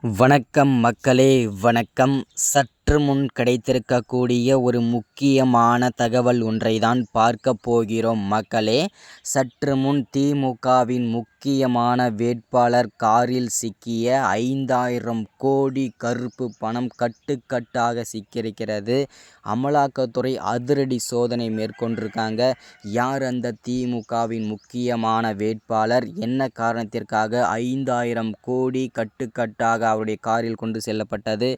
வணக்கம் மக்களே, வணக்கம். சற்று முன் கிடைத்திருக்கக்கூடிய ஒரு முக்கியமான தகவல் ஒன்றை தான் பார்க்க போகிறோம் மக்களே. சற்று முன் திமுகவின் முக்கியமான வேட்பாளர் காரில் சிக்கிய 5000 கோடி கருப்பு பணம் கட்டுக்கட்டாக சிக்கியிருக்கிறது. அமலாக்கத்துறை அதிரடி சோதனை மேற்கொண்டிருக்காங்க. யார் அந்த திமுகவின் முக்கியமான வேட்பாளர், என்ன காரணத்திற்காக 5000 கோடி கட்டுக்கட்டாக அவருடைய காரில் கொண்டு செல்லப்பட்டது,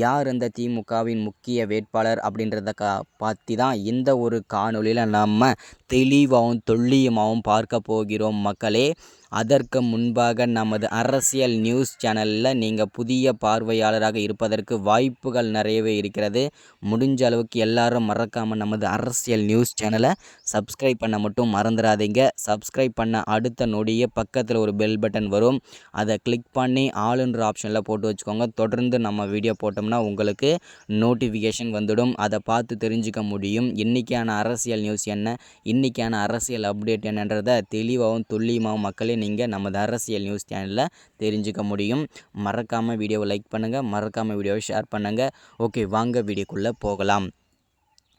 யார் அந்த திமுகவின் முக்கிய வேட்பாளர் அப்படின்றத பற்றி தான் இந்த ஒரு காணொலியில் நம்ம தெளிவாகவும் துல்லியமாகவும் பார்க்க போகிறோம் மக்களே. அதற்கு முன்பாக நமது அரசியல் நியூஸ் சேனலில் நீங்கள் புதிய பார்வையாளராக இருப்பதற்கு வாய்ப்புகள் நிறையவே இருக்கிறது. முடிஞ்ச அளவுக்கு எல்லாரும் மறக்காமல் நமது அரசியல் நியூஸ் சேனலை சப்ஸ்கிரைப் பண்ண மட்டும் மறந்துடாதீங்க. சப்ஸ்கிரைப் பண்ண அடுத்த நொடியே பக்கத்தில் ஒரு பெல் பட்டன் வரும், அதை கிளிக் பண்ணி ஆளுன்ற ஆப்ஷனில் போட்டு வச்சுக்கோங்க. தொடர்ந்து நம்ம வீடியோ போட்டோம்னா உங்களுக்கு நோட்டிஃபிகேஷன் வந்துடும், அதை பார்த்து தெரிஞ்சுக்க முடியும். இன்றைக்கான அரசியல் நியூஸ் என்ன, இன்றைக்கான அரசியல் அப்டேட் என்னன்றதை தெளிவாகவும் துல்லியமாகவும் மக்களே நீங்கள் நமது அரசியல் நியூஸ் சேனலில் தெரிஞ்சுக்க முடியும். மறக்காமல் வீடியோவை லைக் பண்ணுங்கள், மறக்காமல் வீடியோவை ஷேர் பண்ணுங்கள். ஓகே, வாங்க வீடியோக்குள்ளே போகலாம்.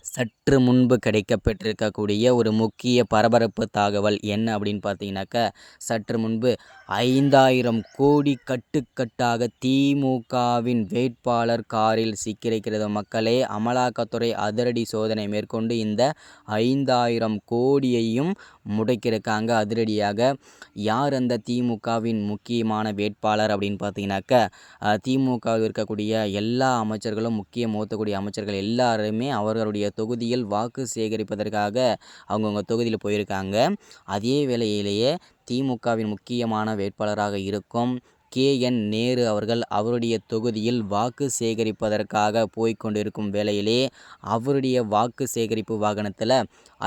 சற்று முன்பு கிடைக்கப்பெற்றிருக்கக்கூடிய ஒரு முக்கிய பரபரப்பு தகவல் என்ன அப்படின்னு பார்த்தீங்கன்னாக்கா, சற்று முன்பு 5000 கோடி கட்டுக்கட்டாக திமுகவின் வேட்பாளர் காரில் சிக்கியிருக்கிறது மக்களே. அமலாக்கத்துறை அதிரடி சோதனை மேற்கொண்டு இந்த 5000 கோடியையும் முடக்கியிருக்காங்க அதிரடியாக. யார் அந்த திமுகவின் முக்கியமான வேட்பாளர் அப்படின்னு பார்த்தீங்கன்னாக்கா, திமுகவில் இருக்கக்கூடிய எல்லா அமைச்சர்களும், முக்கிய மூத்தக்கூடிய அமைச்சர்கள் எல்லாருமே அவர்களுடைய தொகுதியில் வாக்கு சேகரிப்பதற்காக அவங்கவுங்க தொகுதியில் போயிருக்காங்க. அதே வேளையிலேயே திமுகவின் முக்கியமான வேட்பாளராக இருக்கும் KN நேரு அவர்கள் அவருடைய தொகுதியில் வாக்கு சேகரிப்பதற்காக போய்கொண்டிருக்கும் வேளையிலே அவருடைய வாக்கு சேகரிப்பு வாகனத்தில்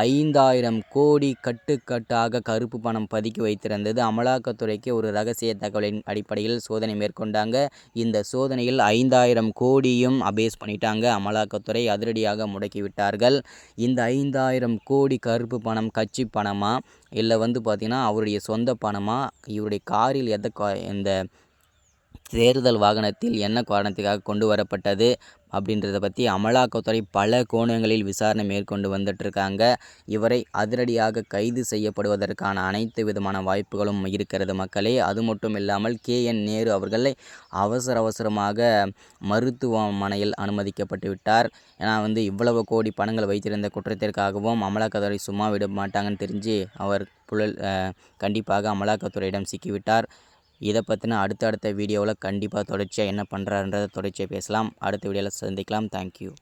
5000 கோடி கட்டுக்கட்டாக கருப்பு பணம் பதுக்கி வைத்திருந்தது. அமலாக்கத்துறைக்கு ஒரு ரகசிய தகவலின் அடிப்படையில் சோதனை மேற்கொண்டாங்க. இந்த சோதனையில் 5000 கோடியும் அபேஸ் பண்ணிட்டாங்க. அமலாக்கத்துறை அதிரடியாக முடக்கிவிட்டார்கள். இந்த 5000 கோடி கருப்பு பணம் கட்சி பணமா, இல்லை பார்த்திங்கன்னா அவருடைய சொந்த பணமா, இவருடைய காரில் இந்த தேர்தல் வாகனத்தில் என்ன காரணத்துக்காக கொண்டு வரப்பட்டது அப்படின்றத பற்றி அமலாக்கத்துறை பல கோணங்களில் விசாரணை மேற்கொண்டு வந்துட்டுருக்காங்க. இவரை அதிரடியாக கைது செய்யப்படுவதற்கான அனைத்து விதமான வாய்ப்புகளும் இருக்கிறது மக்களே. அது மட்டும் இல்லாமல் KN நேரு அவர்களை அவசரமாக மருத்துவமனையில் அனுமதிக்கப்பட்டு விட்டார். ஏன்னா இவ்வளவு கோடி பணங்கள் வைத்திருந்த குற்றத்திற்காகவும் அமலாக்கத்துறை சும்மா விட மாட்டாங்கன்னு தெரிஞ்சு அவர் கண்டிப்பாக அமலாக்கத்துறையிடம் சிக்கிவிட்டார். இதை பற்றின அடுத்த வீடியோவில் கண்டிப்பாக தொடர்ச்சியாக என்ன பண்ணுறாருன்றதை தொடர்ச்சியாக பேசலாம். அடுத்த வீடியோவில் சந்திக்கலாம். தேங்க்யூ.